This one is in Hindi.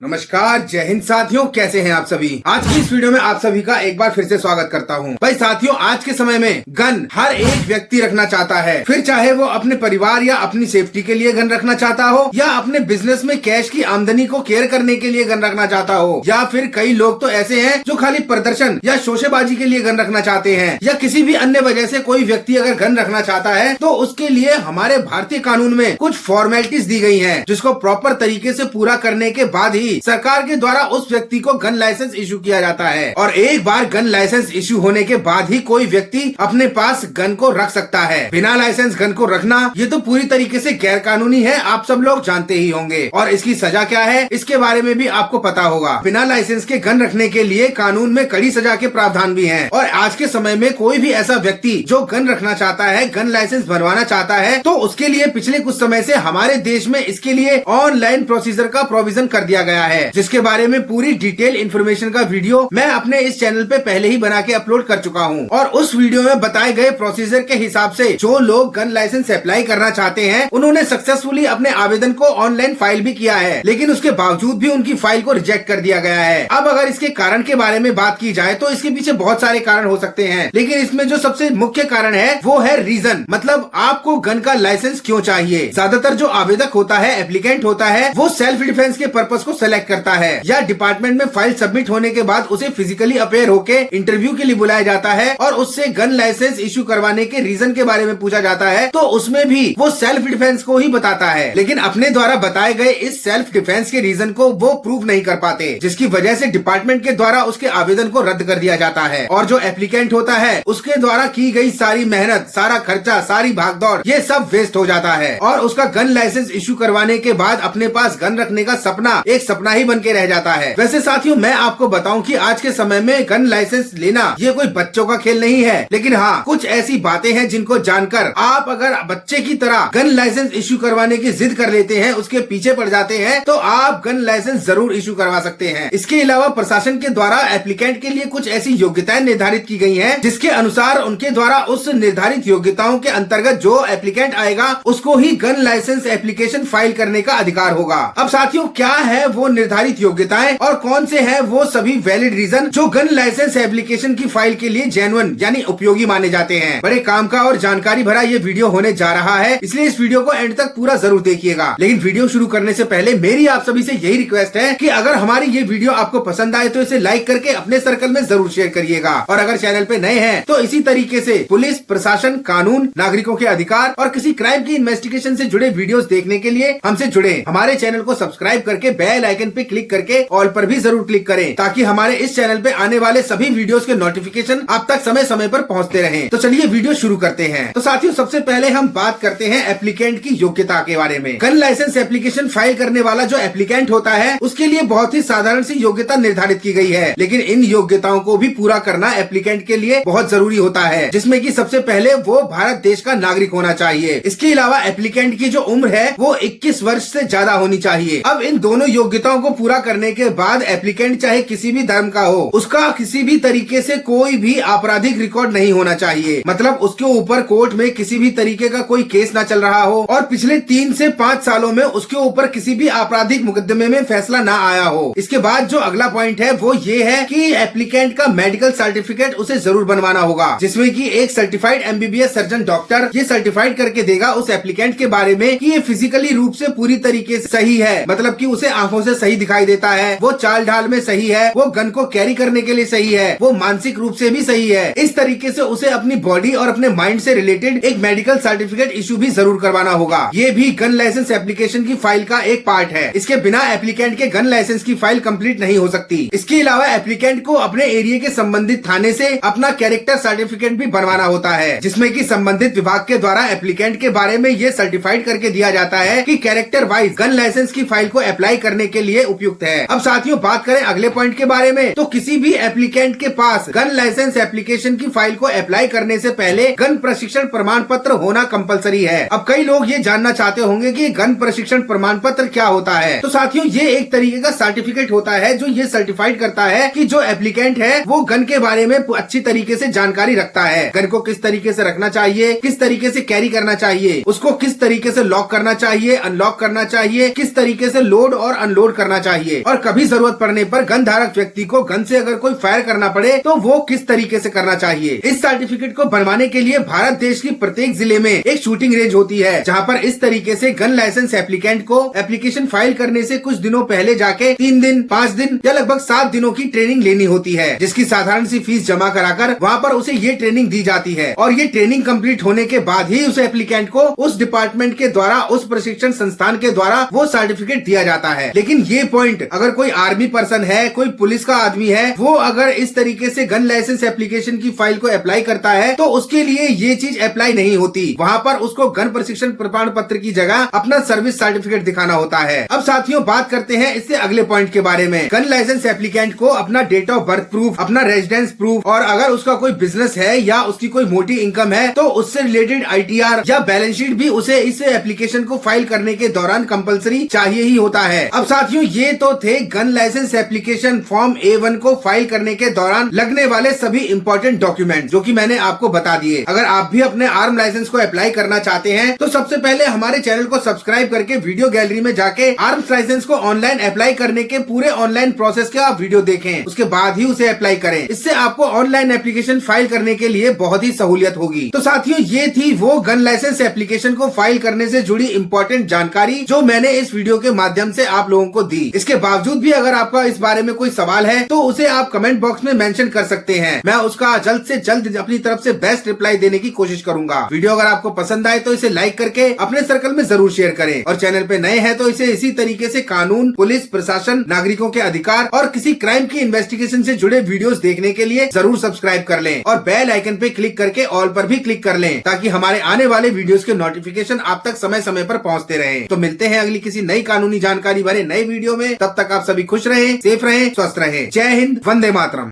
नमस्कार, जय हिंद साथियों, कैसे हैं आप सभी। आज की इस वीडियो में आप सभी का एक बार फिर से स्वागत करता हूं। भाई साथियों, आज के समय में गन हर एक व्यक्ति रखना चाहता है, फिर चाहे वो अपने परिवार या अपनी सेफ्टी के लिए गन रखना चाहता हो, या अपने बिजनेस में कैश की आमदनी को केयर करने के लिए गन रखना चाहता हो, या फिर कई लोग तो ऐसे हैं जो खाली प्रदर्शन या शोशेबाजी के लिए गन रखना चाहते हैं, या किसी भी अन्य वजह से कोई व्यक्ति अगर गन रखना चाहता है तो उसके लिए हमारे भारतीय कानून में कुछ फॉर्मेलिटीज दी गई है, जिसको प्रॉपर तरीके से पूरा करने के बाद ही सरकार के द्वारा उस व्यक्ति को गन लाइसेंस इशू किया जाता है। और एक बार गन लाइसेंस इशू होने के बाद ही कोई व्यक्ति अपने पास गन को रख सकता है। बिना लाइसेंस गन को रखना ये तो पूरी तरीके से गैर कानूनी है, आप सब लोग जानते ही होंगे। और इसकी सजा क्या है, इसके बारे में भी आपको पता होगा। बिना लाइसेंस के गन रखने के लिए कानून में कड़ी सजा के प्रावधान भी हैं। और आज के समय में कोई भी ऐसा व्यक्ति जो गन रखना चाहता है, गन लाइसेंस बनवाना चाहता है, तो उसके लिए पिछले कुछ समय से हमारे देश में इसके लिए ऑनलाइन प्रोसीजर का प्रोविजन कर दिया गया है, जिसके बारे में पूरी डिटेल इन्फॉर्मेशन का वीडियो मैं अपने इस चैनल पे पहले ही बना के अपलोड कर चुका हूँ। और उस वीडियो में बताए गए प्रोसीजर के हिसाब से जो लोग गन लाइसेंस अप्लाई करना चाहते हैं, उन्होंने सक्सेसफुली अपने आवेदन को ऑनलाइन फाइल भी किया है, लेकिन उसके बावजूद भी उनकी फाइल को रिजेक्ट कर दिया गया है। अब अगर इसके कारण के बारे में बात की जाए तो इसके पीछे बहुत सारे कारण हो सकते हैं, लेकिन इसमें जो सबसे मुख्य कारण है वो है रीजन, मतलब आपको गन का लाइसेंस क्यों चाहिए। ज्यादातर जो आवेदक होता है, एप्लीकेंट होता है, वो सेल्फ डिफेंस के पर्पज को सेलेक्ट करता है, या डिपार्टमेंट में फाइल सबमिट होने के बाद उसे फिजिकली अपेयर होके इंटरव्यू के लिए बुलाया जाता है और उससे गन लाइसेंस इशू करवाने के रीजन के बारे में पूछा जाता है, तो उसमें भी वो सेल्फ डिफेंस को ही बताता है, लेकिन अपने द्वारा बताए गए इस सेल्फ डिफेंस के रीजन को वो प्रूव नहीं कर पाते, जिसकी वजह से डिपार्टमेंट के द्वारा उसके आवेदन को रद्द कर दिया जाता है। और जो एप्लीकेंट होता है, उसके द्वारा की गई सारी मेहनत, सारा खर्चा, सारी भागदौड़, ये सब वेस्ट हो जाता है और उसका गन लाइसेंस इशू करवाने के बाद अपने पास गन रखने का सपना एक सपना ही बन के रह जाता है। वैसे साथियों, मैं आपको बताऊं कि आज के समय में गन लाइसेंस लेना ये कोई बच्चों का खेल नहीं है, लेकिन हाँ, कुछ ऐसी बातें हैं जिनको जानकर आप अगर बच्चे की तरह गन लाइसेंस इशू करवाने की जिद कर लेते हैं, उसके पीछे पड़ जाते हैं, तो आप गन लाइसेंस जरूर इशू करवा सकते हैं। इसके अलावा प्रशासन के द्वारा एप्लीकेंट के लिए कुछ ऐसी योग्यताएं निर्धारित की गई हैं, जिसके अनुसार उनके द्वारा उस निर्धारित योग्यताओं के अंतर्गत जो एप्लीकेंट आएगा उसको ही गन लाइसेंस एप्लीकेशन फाइल करने का अधिकार होगा। अब साथियों, क्या है वो निर्धारित योग्यताएं और कौन से हैं वो सभी वैलिड रीजन जो गन लाइसेंस एप्लीकेशन की फाइल के लिए जेन्युइन यानी उपयोगी माने जाते हैं। बड़े काम का और जानकारी भरा ये वीडियो होने जा रहा है, इसलिए इस वीडियो को एंड तक पूरा जरूर देखिएगा। लेकिन वीडियो शुरू करने से पहले मेरी आप सभी से यही रिक्वेस्ट है कि अगर हमारी ये वीडियो आपको पसंद आए तो इसे लाइक करके अपने सर्कल में जरूर शेयर करिएगा। और अगर चैनल पे नए हैं तो इसी तरीके से पुलिस, प्रशासन, कानून, नागरिकों के अधिकार और किसी क्राइम की इन्वेस्टिगेशन से जुड़े वीडियोस देखने के लिए हमसे जुड़े। हमारे चैनल को सब्सक्राइब करके बेल आइकन पे क्लिक करके ऑल पर भी जरूर क्लिक करें, ताकि हमारे इस चैनल पे आने वाले सभी वीडियोस के नोटिफिकेशन आप तक समय समय पर पहुंचते रहें। तो चलिए वीडियो शुरू करते हैं। तो साथियों, सबसे पहले हम बात करते हैं एप्लीकेंट की योग्यता के बारे में। गन लाइसेंस एप्लीकेशन फाइल करने वाला जो एप्लीकेंट होता है, उसके लिए बहुत ही साधारण सी योग्यता निर्धारित की गई है, लेकिन इन योग्यताओं को भी पूरा करना एप्लीकेंट के लिए बहुत जरूरी होता है, जिसमें कि सबसे पहले वो भारत देश का नागरिक होना चाहिए। इसके अलावा एप्लीकेंट की जो उम्र है वो 21 वर्ष से ज्यादा होनी चाहिए। अब इन दोनों योग्यताओं को पूरा करने के बाद एप्लीकेंट चाहे किसी भी धर्म का हो, उसका किसी भी तरीके से कोई भी आपराधिक रिकॉर्ड नहीं होना चाहिए, मतलब उसके ऊपर कोर्ट में किसी भी तरीके का कोई केस ना चल रहा हो और पिछले 3 से 5 सालों में उसके ऊपर किसी भी आपराधिक मुकदमे में फैसला ना आया हो। इसके बाद जो अगला पॉइंट है वो ये है कि एप्लीकेंट का मेडिकल सर्टिफिकेट उसे जरूर बनवाना होगा, जिसमें कि एक सर्टिफाइड MBBS सर्जन डॉक्टर ये सर्टिफाइड करके देगा उस एप्लीकेंट के बारे में कि ये फिजिकली रूप से पूरी तरीके से सही है, मतलब कि उसे आंखों से सही दिखाई देता है, वो चाल ढाल में सही है, वो गन को कैरी करने के लिए सही है, वो मानसिक रूप से भी सही है। इस तरीके से उसे अपनी बॉडी और अपने माइंड से रिलेटेड एक मेडिकल सर्टिफिकेट इशू भी जरूर करवाना होगा। ये भी गन लाइसेंस एप्लीकेशन की फाइल का एक पार्ट है। इसके बिना एप्लीकेंट के गन लाइसेंस की फाइल कंप्लीट नहीं हो सकती। इसके अलावा एप्लीकेंट को अपने एरिया के संबंधित थाने से अपना कैरेक्टर सर्टिफिकेट भी बनवाना होता है, जिसमें कि संबंधित विभाग के द्वारा एप्लीकेंट के बारे में ये सर्टिफाइड करके दिया जाता है कि कैरेक्टर वाइज गन लाइसेंस की फाइल को अप्लाई करने के लिए उपयुक्त है। अब साथियों, बात करें अगले पॉइंट के बारे में, तो किसी भी एप्लीकेंट के पास गन लाइसेंस एप्लीकेशन की फाइल को अप्लाई करने से पहले गन प्रशिक्षण प्रमाण पत्र होना कंपलसरी है। अब कई लोग ये जानना चाहते होंगे कि गन प्रशिक्षण प्रमाण पत्र क्या होता है। तो साथियों, ये एक तरीके का सर्टिफिकेट होता है जो ये सर्टिफाइड करता है कि जो एप्लीकेंट है वो गन के बारे में अच्छी तरीके से जानकारी रखता है। गन को किस तरीके से रखना चाहिए, किस तरीके से कैरी करना चाहिए, उसको किस तरीके से लॉक करना चाहिए, अनलॉक करना चाहिए, किस तरीके से लोड और अनलोड डाउनलोड करना चाहिए और कभी जरूरत पड़ने पर गन धारक व्यक्ति को गन से अगर कोई फायर करना पड़े तो वो किस तरीके से करना चाहिए। इस सर्टिफिकेट को बनवाने के लिए भारत देश की प्रत्येक जिले में एक शूटिंग रेंज होती है, जहाँ पर इस तरीके से गन लाइसेंस एप्लीकेंट को एप्लीकेशन फाइल करने से कुछ दिनों पहले जाके 3 दिन 5 दिन या लगभग 7 दिनों की ट्रेनिंग लेनी होती है, जिसकी साधारण सी फीस जमा कराकर वहाँ पर उसे ये ट्रेनिंग दी जाती है और ये ट्रेनिंग कंप्लीट होने के बाद ही उस एप्लीकेंट को उस डिपार्टमेंट के द्वारा, उस प्रशिक्षण संस्थान के द्वारा वो सर्टिफिकेट दिया जाता है। लेकिन ये पॉइंट अगर कोई आर्मी पर्सन है, कोई पुलिस का आदमी है, वो अगर इस तरीके से गन लाइसेंस एप्लीकेशन की फाइल को अप्लाई करता है तो उसके लिए ये चीज अप्लाई नहीं होती। वहाँ पर उसको गन प्रशिक्षण प्रमाण पत्र की जगह अपना सर्विस सर्टिफिकेट दिखाना होता है। अब साथियों बात करते हैं इससे अगले पॉइंट के बारे में। गन लाइसेंस एप्लीकेंट को अपना डेट ऑफ बर्थ प्रूफ, अपना रेजिडेंस प्रूफ और अगर उसका कोई बिजनेस है या उसकी कोई मोटी इनकम है तो उससे रिलेटेड ITR या बैलेंस शीट भी उसे इस एप्लीकेशन को फाइल करने के दौरान कंपलसरी चाहिए ही होता है। अब साथियों ये तो थे gun licence application form A1 को फाइल करने के दौरान लगने वाले सभी इंपॉर्टेंट डॉक्यूमेंट जो कि मैंने आपको बता दिए। अगर आप भी अपने आर्म लाइसेंस को अप्लाई करना चाहते हैं तो सबसे पहले हमारे चैनल को सब्सक्राइब करके वीडियो गैलरी में जाके आर्म्स लाइसेंस को ऑनलाइन अप्लाई करने के पूरे ऑनलाइन प्रोसेस के आप वीडियो देखें, उसके बाद ही उसे अप्लाई करें। इससे आपको ऑनलाइन एप्लीकेशन फाइल करने के लिए बहुत ही सहूलियत होगी। तो साथियों ये थी वो गन लाइसेंस एप्लीकेशन को फाइल करने से जुड़ी इंपॉर्टेंट जानकारी जो मैंने इस वीडियो के माध्यम से आप लोगों को दी। इसके बावजूद भी अगर आपका इस बारे में कोई सवाल है तो उसे आप कमेंट बॉक्स में मेंशन कर सकते हैं। मैं उसका जल्द से जल्द अपनी तरफ से बेस्ट रिप्लाई देने की कोशिश करूंगा। वीडियो अगर आपको पसंद आए तो इसे लाइक करके अपने सर्कल में जरूर शेयर करें और चैनल पे नए हैं तो इसे इसी तरीके से कानून, पुलिस, प्रशासन, नागरिकों के अधिकार और किसी क्राइम की इन्वेस्टिगेशन से जुड़े वीडियोस देखने के लिए जरूर सब्सक्राइब कर लें और बेल आइकन पे क्लिक करके ऑल पर भी क्लिक कर लें ताकि हमारे आने वाले वीडियोस के नोटिफिकेशन आप तक समय समय पर पहुंचते रहें। तो मिलते हैं अगली किसी नई कानूनी जानकारी भरे नए वीडियो में। तब तक आप सभी खुश रहें, सेफ रहें, स्वस्थ रहें। जय हिंद, वंदे मातरम।